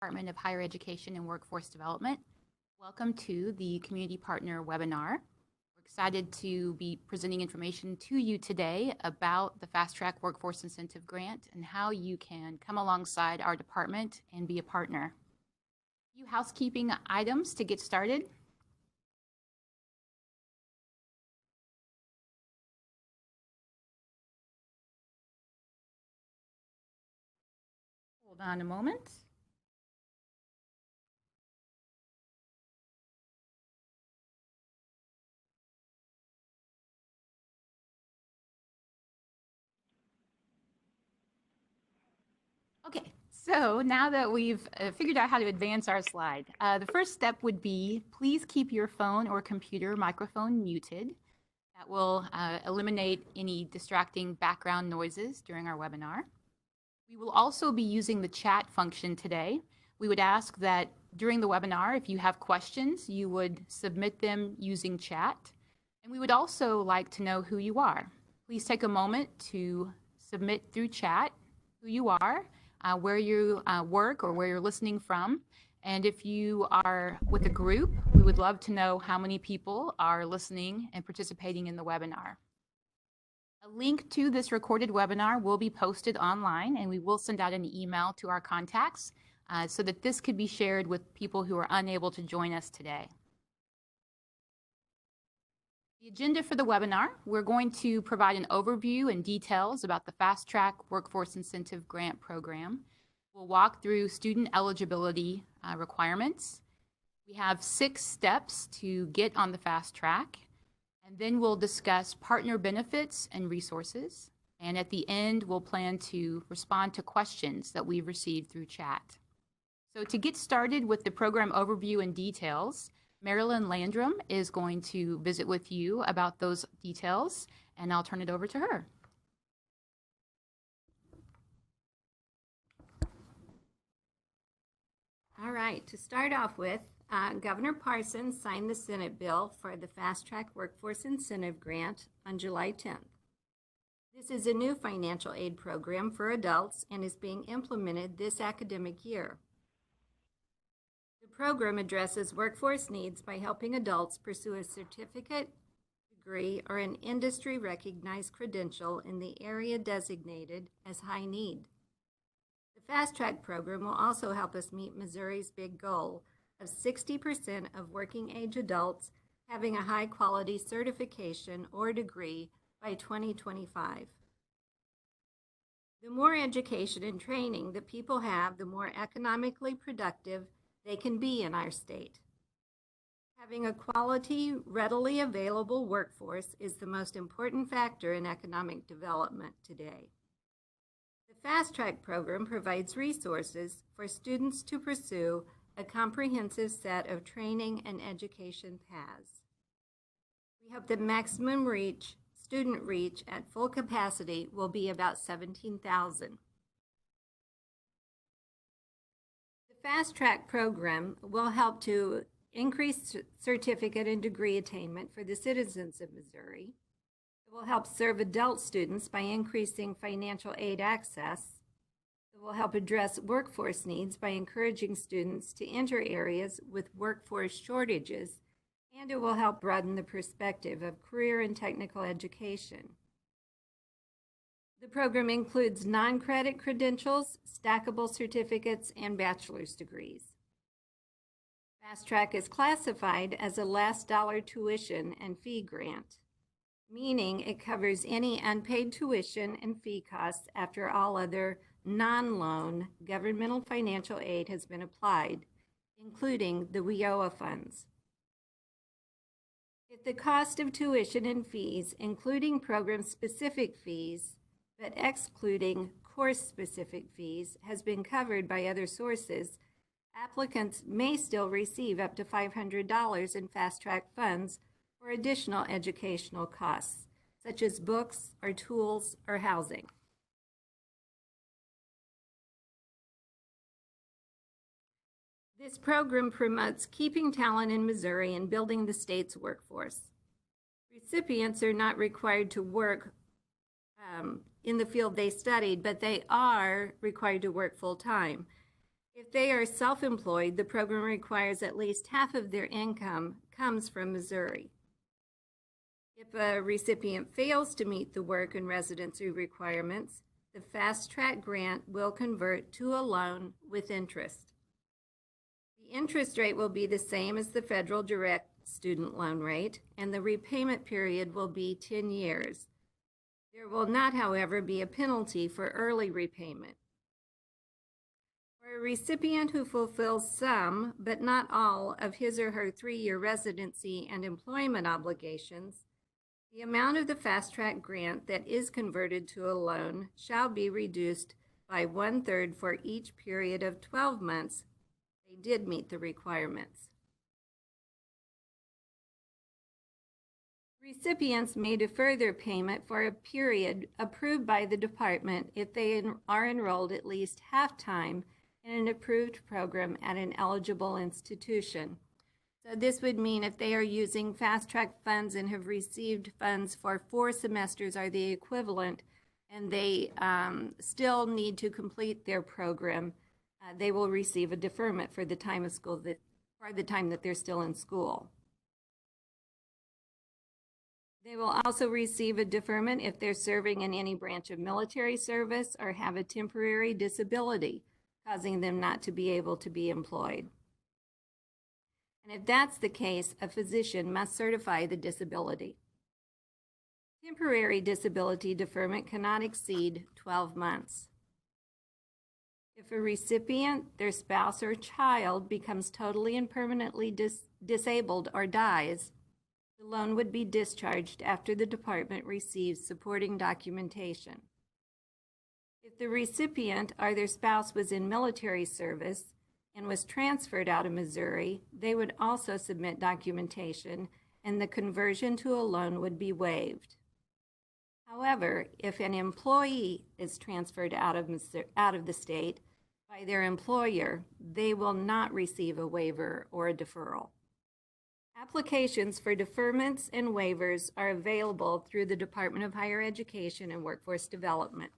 Department of Higher Education and Workforce Development. Welcome to the Community Partner webinar. We're excited to be presenting information to you today about the Fast Track Workforce Incentive Grant and how you can come alongside our department and be a partner. A few housekeeping items to get started. Hold on a moment. Okay, so now that we've figured out how to advance our slide, the first step would be please keep your phone or computer microphone muted. That will eliminate any distracting background noises during our webinar. We will also be using the chat function today. We would ask that during the webinar, if you have questions, you would submit them using chat. And we would also like to know who you are. Please take a moment to submit through chat who you are, where you work or where you're listening from. And if you are with a group, we would love to know how many people are listening and participating in the webinar. A link to this recorded webinar will be posted online, and we will send out an email to our contacts so that this could be shared with people who are unable to join us today. The agenda for the webinar, we're going to provide an overview and details about the Fast Track Workforce Incentive Grant Program. We'll walk through student eligibility requirements. We have 6 steps to get on the Fast Track, and then we'll discuss partner benefits and resources. And at the end, we'll plan to respond to questions that we've received through chat. So to get started with the program overview and details, Marilyn Landrum is going to visit with you about those details, and I'll turn it over to her. All right, to start off with, Governor Parson signed the Senate bill for the Fast Track Workforce Incentive Grant on July 10th. This is a new financial aid program for adults and is being implemented this academic year. The program addresses workforce needs by helping adults pursue a certificate, degree, or an industry-recognized credential in the area designated as high need. The Fast Track program will also help us meet Missouri's big goal of 60% of working-age adults having a high-quality certification or degree by 2025. The more education and training that people have, the more economically productive they can be in our state. Having a quality, readily available workforce is the most important factor in economic development today. The Fast Track program provides resources for students to pursue a comprehensive set of training and education paths. We hope the maximum student reach at full capacity will be about 17,000. The Fast Track program will help to increase certificate and degree attainment for the citizens of Missouri. It will help serve adult students by increasing financial aid access. It will help address workforce needs by encouraging students to enter areas with workforce shortages, and it will help broaden the perspective of career and technical education. The program includes non-credit credentials, stackable certificates, and bachelor's degrees. Fast Track is classified as a last dollar tuition and fee grant, meaning it covers any unpaid tuition and fee costs after all other non-loan governmental financial aid has been applied, including the WIOA funds. If the cost of tuition and fees, including program-specific fees, but excluding course-specific fees, has been covered by other sources, applicants may still receive up to $500 in Fast Track funds for additional educational costs, such as books or tools or housing. This program promotes keeping talent in Missouri and building the state's workforce. Recipients are not required to work in the field they studied, but they are required to work full-time. If they are self-employed, the program requires at least half of their income comes from Missouri. If a recipient fails to meet the work and residency requirements, the Fast Track grant will convert to a loan with interest. The interest rate will be the same as the federal direct student loan rate, and the repayment period will be 10 years. There will not, however, be a penalty for early repayment. For a recipient who fulfills some, but not all, of his or her 3-year residency and employment obligations, the amount of the Fast Track grant that is converted to a loan shall be reduced by 1/3 for each period of 12 months they did meet the requirements. Recipients may defer their payment for a period approved by the department if they are enrolled at least half-time in an approved program at an eligible institution. So this would mean if they are using Fast Track funds and have received funds for 4 semesters or the equivalent, and they still need to complete their program, they will receive a deferment for the time of school for the time that they're still in school. They will also receive a deferment if they're serving in any branch of military service or have a temporary disability, causing them not to be able to be employed. And if that's the case, a physician must certify the disability. Temporary disability deferment cannot exceed 12 months. If a recipient, their spouse, or child becomes totally and permanently disabled or dies, the loan would be discharged after the department receives supporting documentation. If the recipient or their spouse was in military service and was transferred out of Missouri, they would also submit documentation, and the conversion to a loan would be waived. However, if an employee is transferred out of the state by their employer, they will not receive a waiver or a deferral. Applications for deferments and waivers are available through the Department of Higher Education and Workforce Development.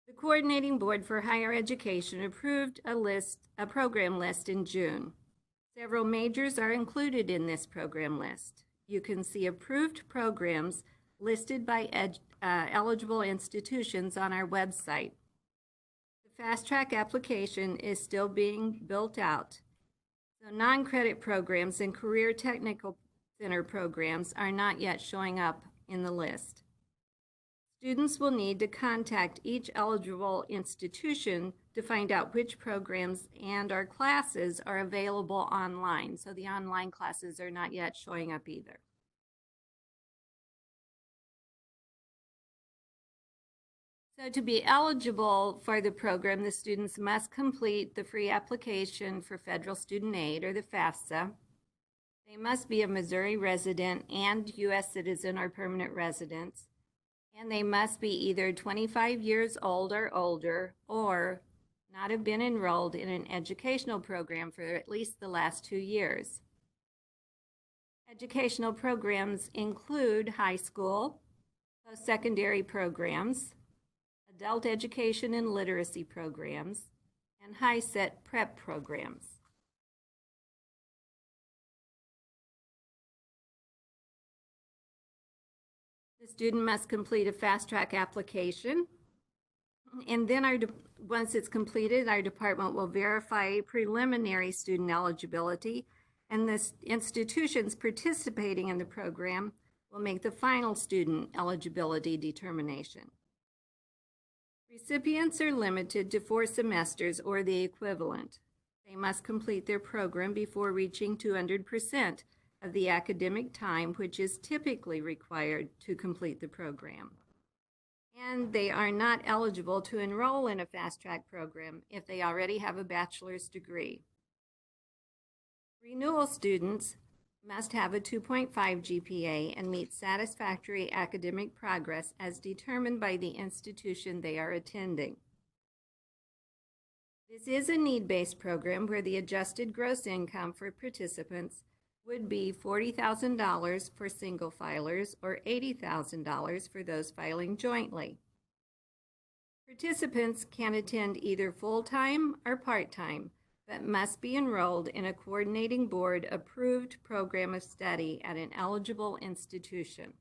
The Coordinating Board for Higher Education approved a program list in June. Several majors are included in this program list. You can see approved programs listed by eligible institutions on our website. The Fast Track application is still being built out. So non-credit programs and Career Technical Center programs are not yet showing up in the list. Students will need to contact each eligible institution to find out which programs and/or classes are available online. So the online classes are not yet showing up either. So to be eligible for the program, the students must complete the free application for federal student aid, or the FAFSA. They must be a Missouri resident and U.S. citizen or permanent resident. And they must be either 25 years old or older, or not have been enrolled in an educational program for at least the last 2 years. Educational programs include high school, post-secondary programs, adult education and literacy programs, and high-set prep programs. The student must complete a Fast Track application, and then once it's completed, our department will verify preliminary student eligibility, and the institutions participating in the program will make the final student eligibility determination. Recipients are limited to 4 semesters or the equivalent. They must complete their program before reaching 200% of the academic time, which is typically required to complete the program. And they are not eligible to enroll in a Fast Track program if they already have a bachelor's degree. Renewal students must have a 2.5 GPA and meet satisfactory academic progress as determined by the institution they are attending. This is a need-based program where the adjusted gross income for participants would be $40,000 for single filers or $80,000 for those filing jointly. Participants can attend either full-time or part-time, but must be enrolled in a coordinating board-approved program of study at an eligible institution.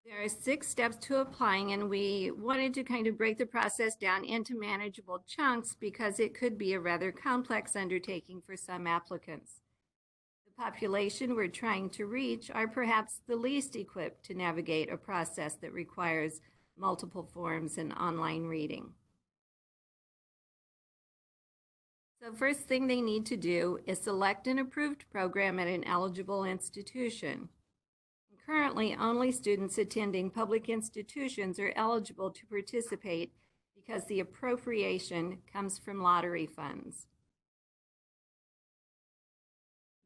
There are 6 steps to applying, and we wanted to kind of break the process down into manageable chunks because it could be a rather complex undertaking for some applicants. The population we're trying to reach are perhaps the least equipped to navigate a process that requires multiple forms and online reading. So first thing they need to do is select an approved program at an eligible institution. Currently, only students attending public institutions are eligible to participate because the appropriation comes from lottery funds.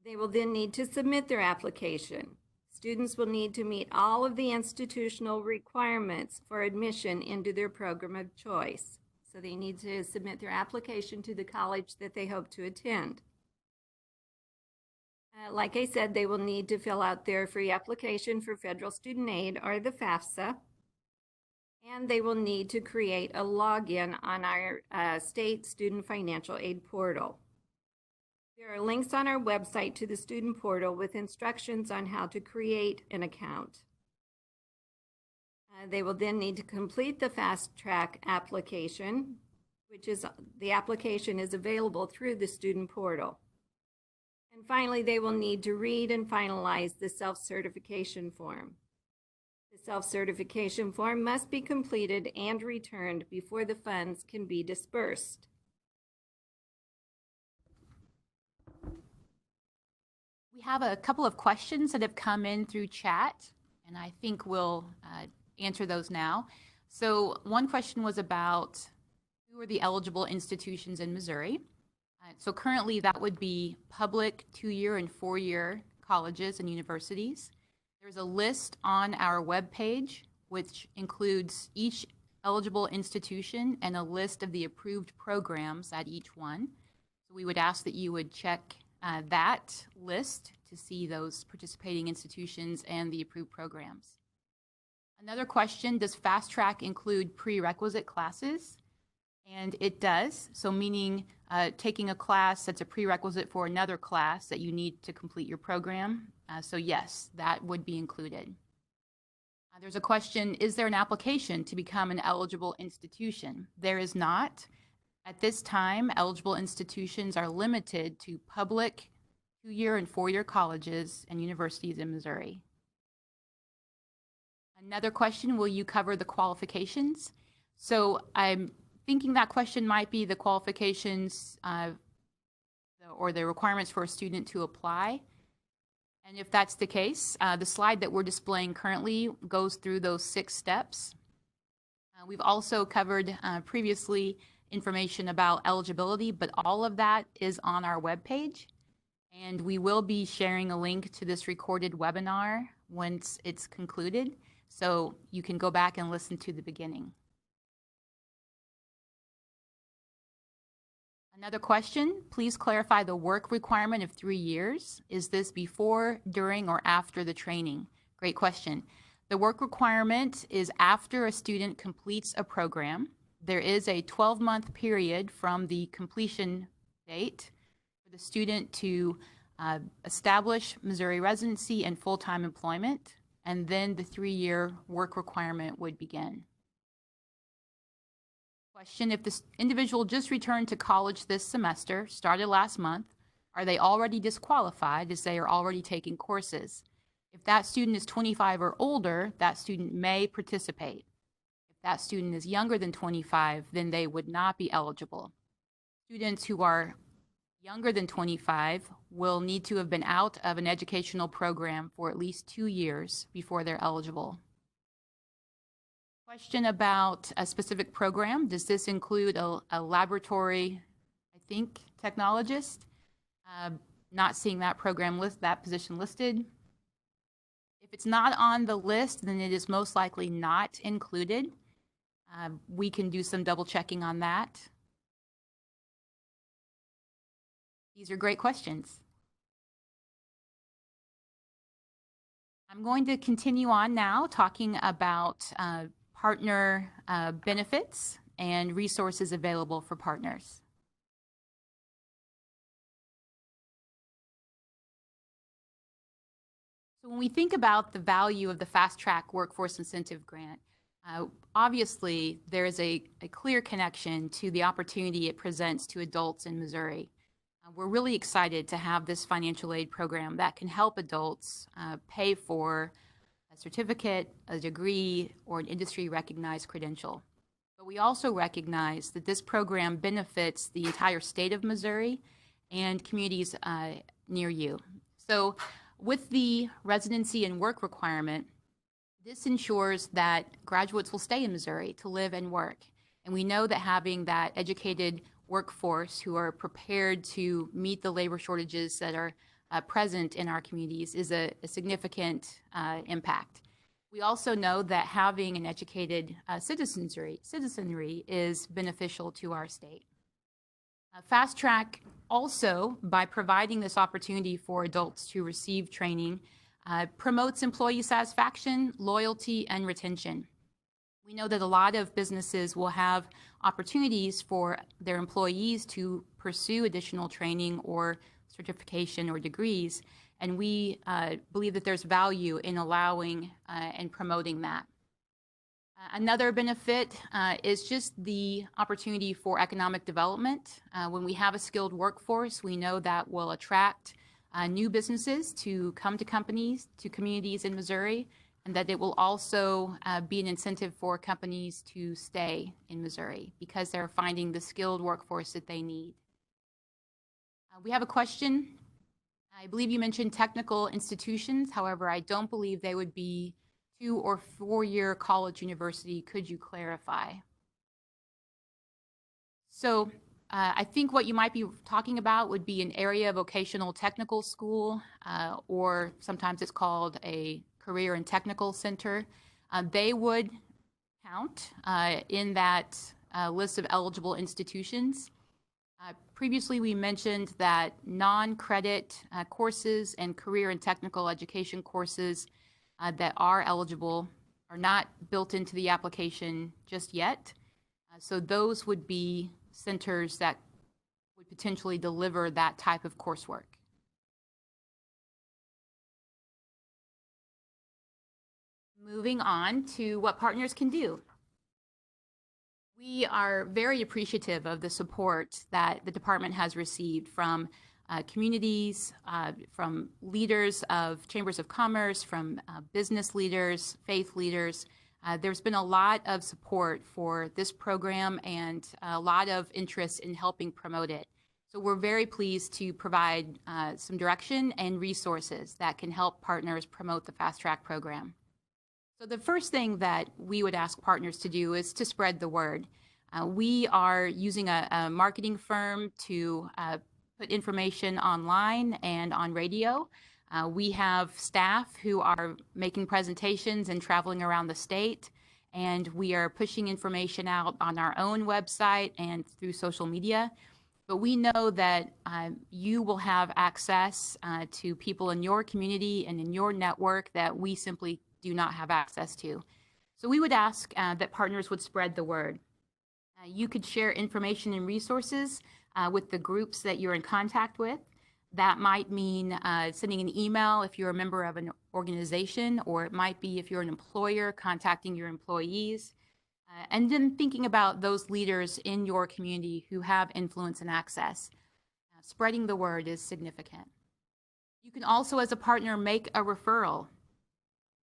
They will then need to submit their application. Students will need to meet all of the institutional requirements for admission into their program of choice. So they need to submit their application to the college that they hope to attend. Like I said, they will need to fill out their free application for federal student aid or the FAFSA, and they will need to create a login on our state student financial aid portal. There are links on our website to the student portal with instructions on how to create an account. They will then need to complete the fast track application, which is the application is available through the student portal. And finally, they will need to read and finalize the self-certification form. The self-certification form must be completed and returned before the funds can be dispersed. We have a couple of questions that have come in through chat, and I think we'll answer those now. So one question was about who are the eligible institutions in Missouri. So currently that would be public 2-year and 4-year colleges and universities. There's a list on our webpage which includes each eligible institution and a list of the approved programs at each one. So we would ask that you would check that list to see those participating institutions and the approved programs. Another question, does Fast Track include prerequisite classes? And it does, so meaning taking a class that's a prerequisite for another class that you need to complete your program. So yes, that would be included. There's a question, is there an application to become an eligible institution? There is not. At this time, eligible institutions are limited to public 2-year and 4-year colleges and universities in Missouri. Another question, will you cover the qualifications? So I'm thinking that question might be the qualifications or the requirements for a student to apply. And if that's the case, the slide that we're displaying currently goes through those 6 steps. We've also covered previously information about eligibility, but all of that is on our webpage. And we will be sharing a link to this recorded webinar once it's concluded, so you can go back and listen to the beginning. Another question, please clarify the work requirement of 3 years. Is this before, during, or after the training? Great question. The work requirement is after a student completes a program. There is a 12-month period from the completion date for the student to establish Missouri residency and full-time employment, and then the 3-year work requirement would begin. Question, if this individual just returned to college this semester, started last month, are they already disqualified as they are already taking courses? If that student is 25 or older, that student may participate. If that student is younger than 25, then they would not be eligible. Students who are younger than 25 will need to have been out of an educational program for at least 2 years before they're eligible. Question about a specific program. Does this include a laboratory, I think, technologist? Not seeing that program list, that position listed. If it's not on the list, then it is most likely not included. We can do some double checking on that. These are great questions. I'm going to continue on now talking about partner benefits and resources available for partners. So when we think about the value of the Fast Track Workforce Incentive Grant, obviously there is a clear connection to the opportunity it presents to adults in Missouri. We're really excited to have this financial aid program that can help adults pay for a certificate, a degree, or an industry-recognized credential. But we also recognize that this program benefits the entire state of Missouri and communities near you. So with the residency and work requirement, this ensures that graduates will stay in Missouri to live and work. And we know that having that educated workforce who are prepared to meet the labor shortages that are present in our communities is a significant impact. We also know that having an educated citizenry is beneficial to our state. Fast Track also, by providing this opportunity for adults to receive training, promotes employee satisfaction, loyalty, and retention. We know that a lot of businesses will have opportunities for their employees to pursue additional training or certification or degrees, and we believe that there's value in allowing and promoting that. Another benefit is just the opportunity for economic development. When we have a skilled workforce, we know that will attract new businesses to come to communities in Missouri, and that it will also be an incentive for companies to stay in Missouri because they're finding the skilled workforce that they need. We have a question. I believe you mentioned technical institutions. However, I don't believe they would be 2- or 4-year college university. Could you clarify? So I think what you might be talking about would be an area vocational technical school, or sometimes it's called a career and technical center. They would count in that list of eligible institutions. Previously, we mentioned that non-credit courses and career and technical education courses that are eligible are not built into the application just yet. So those would be centers that would potentially deliver that type of coursework. Moving on to what partners can do. We are very appreciative of the support that the department has received from communities, from leaders of chambers of commerce, from business leaders, faith leaders. There's been a lot of support for this program and a lot of interest in helping promote it. So we're very pleased to provide some direction and resources that can help partners promote the Fast Track program. So the first thing that we would ask partners to do is to spread the word. We are using a marketing firm to put information online and on radio. We have staff who are making presentations and traveling around the state, and we are pushing information out on our own website and through social media. But we know that you will have access to people in your community and in your network that we simply do not have access to. So we would ask that partners would spread the word. You could share information and resources with the groups that you're in contact with. That might mean sending an email if you're a member of an organization, or it might be if you're an employer contacting your employees. And then thinking about those leaders in your community who have influence and access. Spreading the word is significant. You can also, as a partner, make a referral.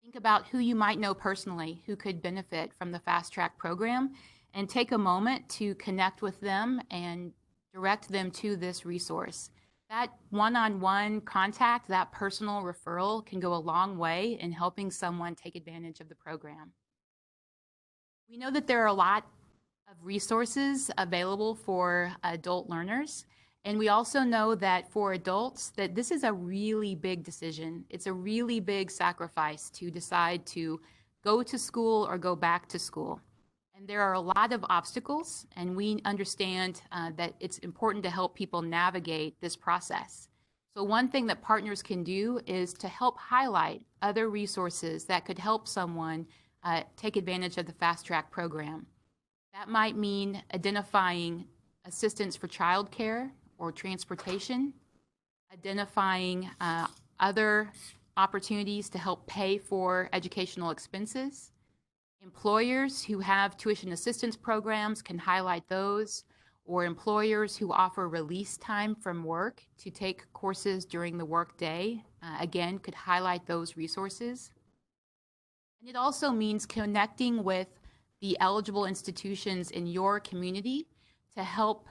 Think about who you might know personally who could benefit from the Fast Track program, and take a moment to connect with them and direct them to this resource. That one-on-one contact, that personal referral can go a long way in helping someone take advantage of the program. We know that there are a lot of resources available for adult learners. And we also know that for adults, that this is a really big decision. It's a really big sacrifice to decide to go to school or go back to school. And there are a lot of obstacles, and we understand that it's important to help people navigate this process. So one thing that partners can do is to help highlight other resources that could help someone take advantage of the Fast Track program. That might mean identifying assistance for childcare or transportation, identifying other opportunities to help pay for educational expenses. Employers who have tuition assistance programs can highlight those, or employers who offer release time from work to take courses during the workday, again, could highlight those resources. And it also means connecting with the eligible institutions in your community to help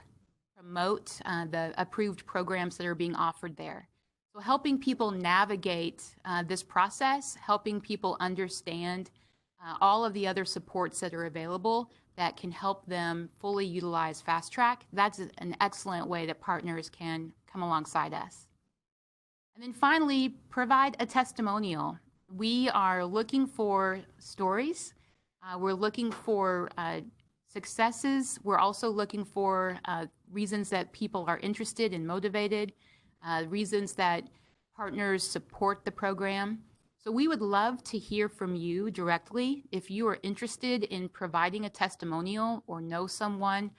promote the approved programs that are being offered there. So helping people navigate this process, helping people understand all of the other supports that are available that can help them fully utilize Fast Track, that's an excellent way that partners can come alongside us. And then finally, provide a testimonial. We are looking for stories. We're looking for successes. We're also looking for reasons that people are interested and motivated, reasons that partners support the program. So we would love to hear from you directly if you are interested in providing a testimonial or know someone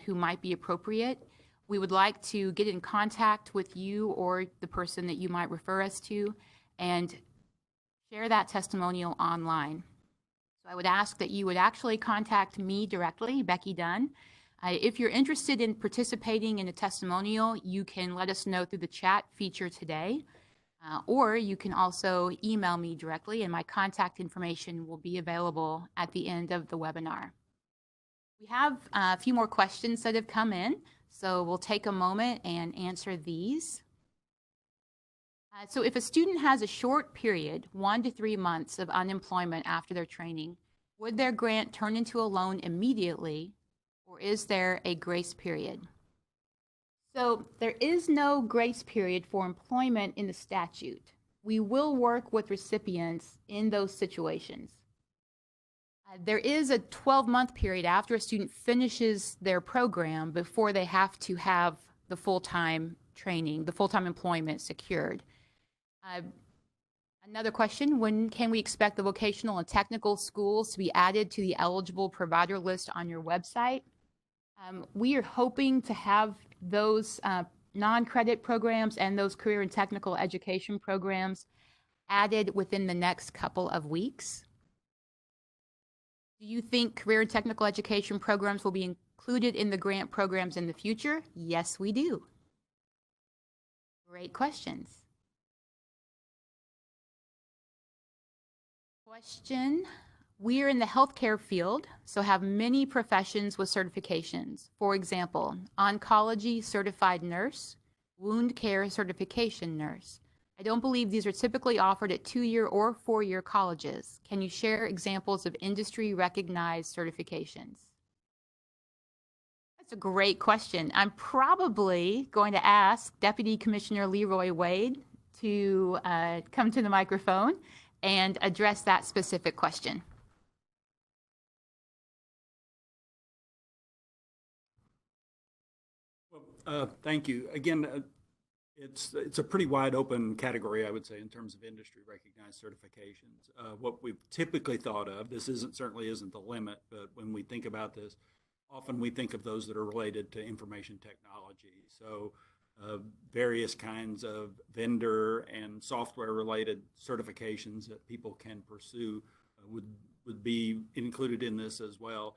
who might be appropriate. We would like to get in contact with you or the person that you might refer us to and share that testimonial online. So I would ask that you would actually contact me directly, Becky Dunn. If you're interested in participating in a testimonial, you can let us know through the chat feature today, or you can also email me directly, and my contact information will be available at the end of the webinar. We have a few more questions that have come in, so we'll take a moment and answer these. So if a student has a short period, 1 to 3 months of unemployment after their training, would their grant turn into a loan immediately, or is there a grace period? So there is no grace period for employment in the statute. We will work with recipients in those situations. There is a 12-month period after a student finishes their program before they have to have the full-time training, the full-time employment secured. Another question, when can we expect the vocational and technical schools to be added to the eligible provider list on your website? We are hoping to have those non-credit programs and those career and technical education programs added within the next couple of weeks. Do you think career and technical education programs will be included in the grant programs in the future? Yes, we do. Great questions. Question. We are in the healthcare field, so have many professions with certifications. For example, oncology certified nurse, wound care certification nurse. I don't believe these are typically offered at 2-year or 4-year colleges. Can you share examples of industry recognized certifications? That's a great question. I'm probably going to ask Deputy Commissioner Leroy Wade to come to the microphone and address that specific question. Thank you. Again, it's a pretty wide open category, I would say, in terms of industry recognized certifications. What we've typically thought of, this certainly isn't the limit, but when we think about this, often we think of those that are related to information technology. So various kinds of vendor and software related certifications that people can pursue would be included in this as well.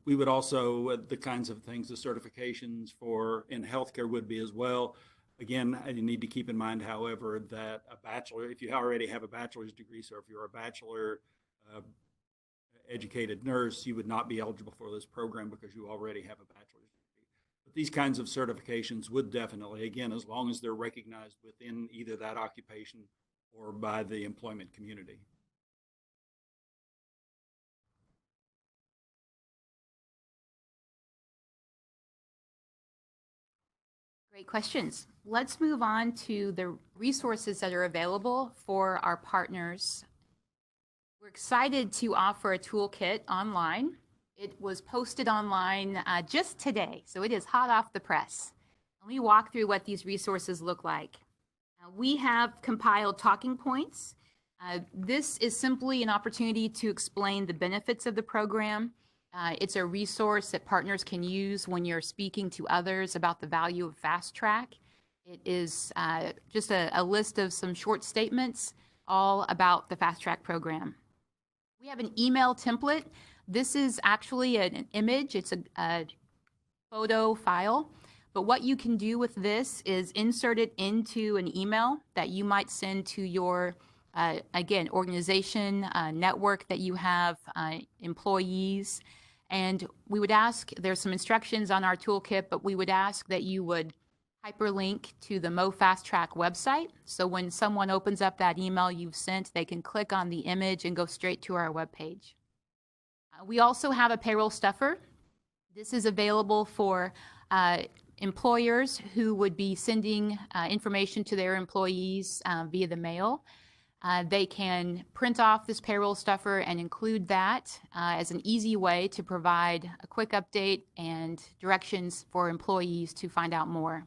We would also, the kinds of things, the certifications for in healthcare would be as well. Again, you need to keep in mind, however, that a bachelor, if you already have a bachelor's degree, so if you're a bachelor educated nurse, you would not be eligible for this program because you already have a bachelor's degree. But these kinds of certifications would definitely, again, as long as they're recognized within either that occupation or by the employment community. Great questions. Let's move on to the resources that are available for our partners. We're excited to offer a toolkit online. It was posted online just today, so it is hot off the press. Let me walk through what these resources look like. We have compiled talking points. This is simply an opportunity to explain the benefits of the program. It's a resource that partners can use when you're speaking to others about the value of Fast Track. It is just a list of some short statements all about the Fast Track program. We have an email template. This is actually an image. It's a photo file. But what you can do with this is insert it into an email that you might send to your, again, organization, network that you have, employees. And we would ask, there's some instructions on our toolkit, but we would ask that you would hyperlink to the Mo Fast Track website. So when someone opens up that email you've sent, they can click on the image and go straight to our webpage. We also have a payroll stuffer. This is available for employers who would be sending information to their employees via the mail. They can print off this payroll stuffer and include that as an easy way to provide a quick update and directions for employees to find out more.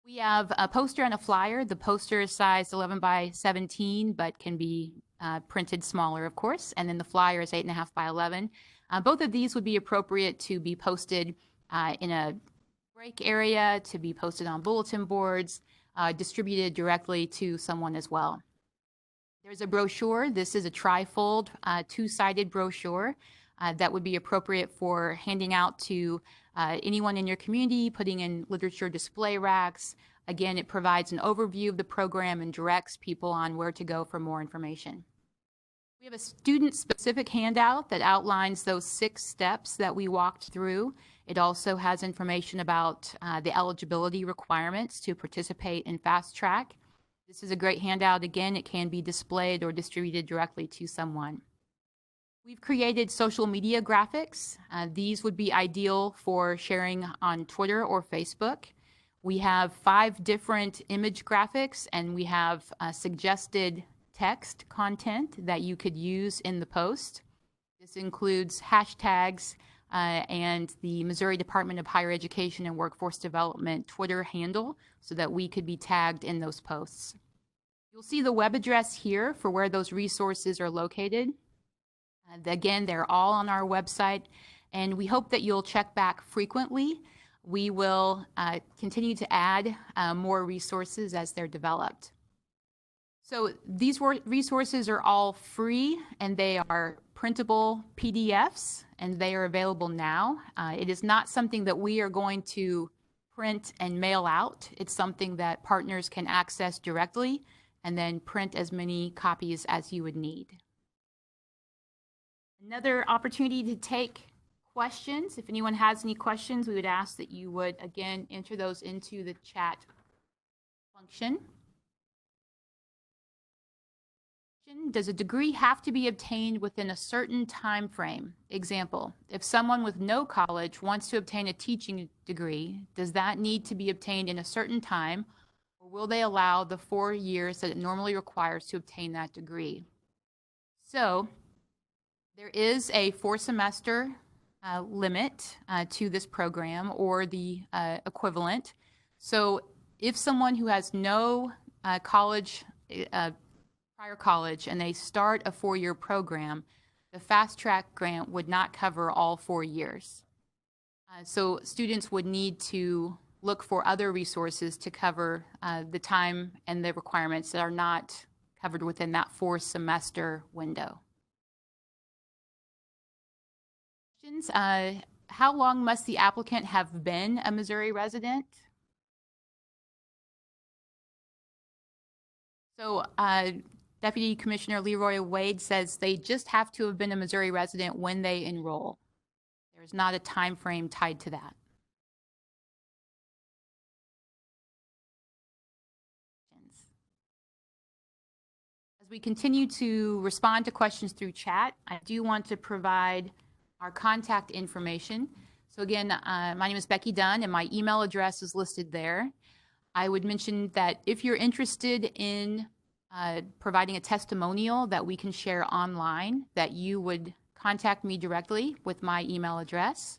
We have a poster and a flyer. The poster is sized 11 by 17, but can be printed smaller, of course. And then the flyer is 8.5 by 11. Both of these would be appropriate to be posted in a break area, to be posted on bulletin boards, distributed directly to someone as well. There's a brochure. This is a trifold, two-sided brochure that would be appropriate for handing out to anyone in your community, putting in literature display racks. Again, it provides an overview of the program and directs people on where to go for more information. We have a student-specific handout that outlines those 6 steps that we walked through. It also has information about the eligibility requirements to participate in Fast Track. This is a great handout. Again, it can be displayed or distributed directly to someone. We've created social media graphics. These would be ideal for sharing on Twitter or Facebook. We have 5 different image graphics, and we have suggested text content that you could use in the post. This includes hashtags and the Missouri Department of Higher Education and Workforce Development Twitter handle so that we could be tagged in those posts. You'll see the web address here for where those resources are located. Again, they're all on our website, and we hope that you'll check back frequently. We will continue to add more resources as they're developed. So these resources are all free, and they are printable PDFs, and they are available now. It is not something that we are going to print and mail out. It's something that partners can access directly and then print as many copies as you would need. Another opportunity to take questions. If anyone has any questions, we would ask that you would, again, enter those into the chat function. Does a degree have to be obtained within a certain time frame? Example, if someone with no college wants to obtain a teaching degree, does that need to be obtained in a certain time, or will they allow the 4 years that it normally requires to obtain that degree? So there is a 4-semester limit to this program, or the equivalent. So if someone who has no college prior college and they start a 4-year program, the Fast Track grant would not cover all 4 years. So students would need to look for other resources to cover the time and the requirements that are not covered within that 4-semester window. Questions? How long must the applicant have been a Missouri resident? So Deputy Commissioner Leroy Wade says they just have to have been a Missouri resident when they enroll. There's not a time frame tied to that. As we continue to respond to questions through chat, I do want to provide our contact information. So again, my name is Becky Dunn, and my email address is listed there. I would mention that if you're interested in providing a testimonial that we can share online, that you would contact me directly with my email address.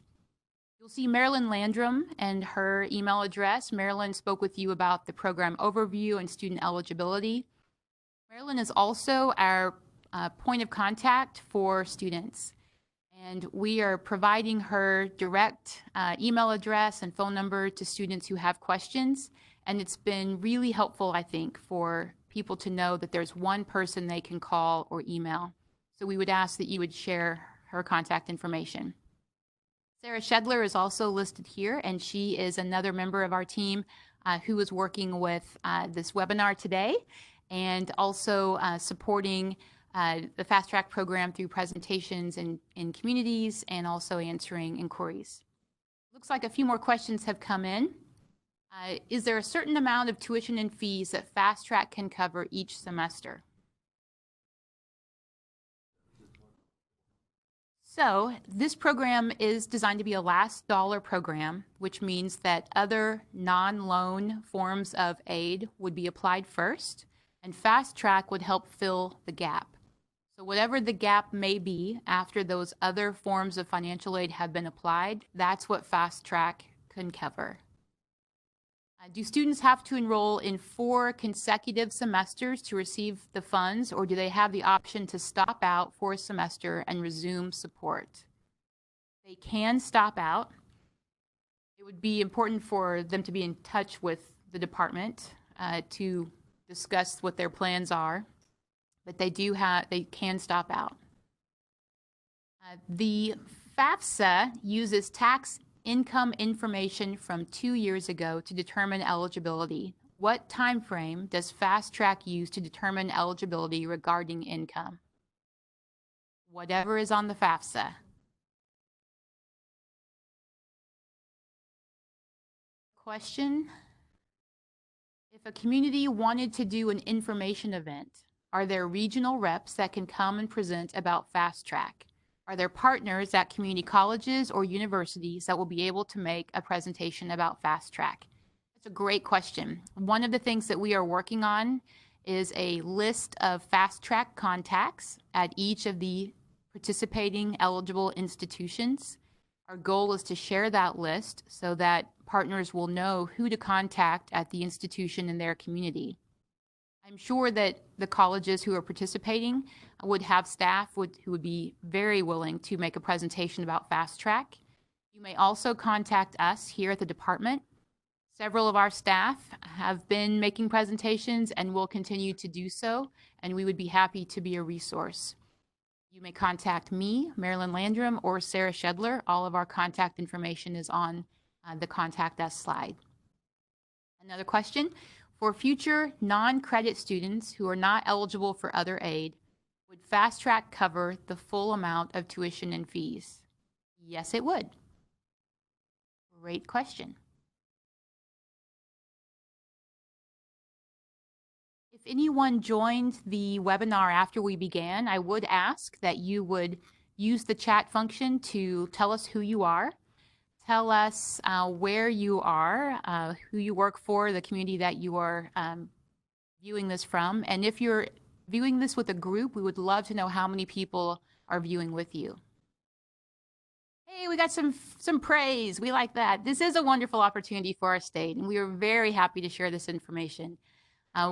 You'll see Marilyn Landrum and her email address. Marilyn spoke with you about the program overview and student eligibility. Marilyn is also our point of contact for students. And we are providing her direct email address and phone number to students who have questions. And it's been really helpful, I think, for people to know that there's one person they can call or email. So we would ask that you would share her contact information. Sarah Shedler is also listed here, and she is another member of our team who is working with this webinar today and also supporting the Fast Track program through presentations in communities and also answering inquiries. Looks like a few more questions have come in. Is there a certain amount of tuition and fees that Fast Track can cover each semester? So this program is designed to be a last dollar program, which means that other non-loan forms of aid would be applied first, and Fast Track would help fill the gap. So whatever the gap may be after those other forms of financial aid have been applied, that's what Fast Track can cover. Do students have to enroll in 4 consecutive semesters to receive the funds, or do they have the option to stop out for a semester and resume support? They can stop out. It would be important for them to be in touch with the department to discuss what their plans are, but they can stop out. The FAFSA uses tax income information from 2 years ago to determine eligibility. What time frame does Fast Track use to determine eligibility regarding income? Whatever is on the FAFSA. Question: if a community wanted to do an information event, are there regional reps that can come and present about Fast Track? Are there partners at community colleges or universities that will be able to make a presentation about Fast Track? That's a great question. One of the things that we are working on is a list of Fast Track contacts at each of the participating eligible institutions. Our goal is to share that list so that partners will know who to contact at the institution in their community. I'm sure that the colleges who are participating would have staff who would be very willing to make a presentation about Fast Track. You may also contact us here at the department. Several of our staff have been making presentations and will continue to do so, and we would be happy to be a resource. You may contact me, Marilyn Landrum, or Sarah Shedler. All of our contact information is on the Contact Us slide. Another question: for future non-credit students who are not eligible for other aid, would Fast Track cover the full amount of tuition and fees? Yes, it would. Great question. If anyone joined the webinar after we began, I would ask that you would use the chat function to tell us who you are. Tell us where you are, who you work for, the community that you are viewing this from. And if you're viewing this with a group, we would love to know how many people are viewing with you. Hey, we got some praise. We like that. This is a wonderful opportunity for our state, and we are very happy to share this information.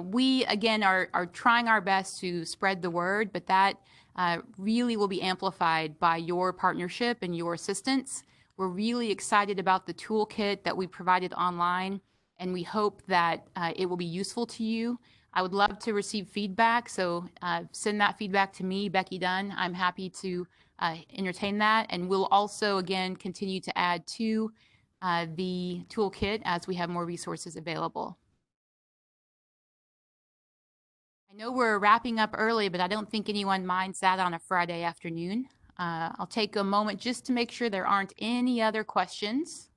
We, again, are trying our best to spread the word, but that really will be amplified by your partnership and your assistance. We're really excited about the toolkit that we provided online, and we hope that it will be useful to you. I would love to receive feedback, so send that feedback to me, Becky Dunn. I'm happy to entertain that, and we'll also, again, continue to add to the toolkit as we have more resources available. I know we're wrapping up early, but I don't think anyone minds that on a Friday afternoon. I'll take a moment just to make sure there aren't any other questions.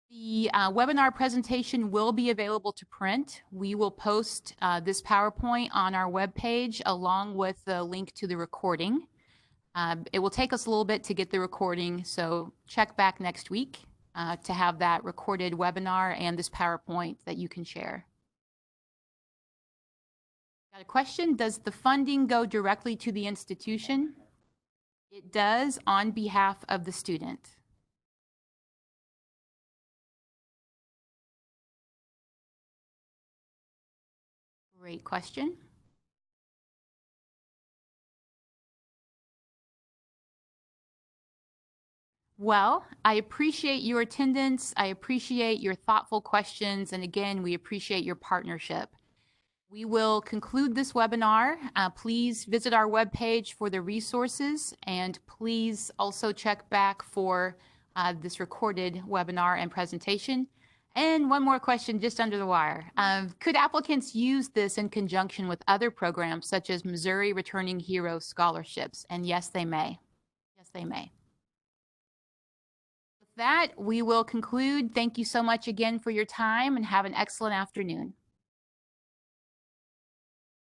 The webinar presentation will be available to print. We will post this PowerPoint on our webpage along with the link to the recording. It will take us a little bit to get the recording, so check back next week to have that recorded webinar and this PowerPoint that you can share. Got a question: does the funding go directly to the institution? It does on behalf of the student. Great question. Well, I appreciate your attendance. I appreciate your thoughtful questions. And again, we appreciate your partnership. We will conclude this webinar. Please visit our webpage for the resources, and please also check back for this recorded webinar and presentation. And one more question just under the wire. Could applicants use this in conjunction with other programs such as Missouri Returning Hero scholarships? And yes, they may. Yes, they may. With that, we will conclude. Thank you so much again for your time, and have an excellent afternoon.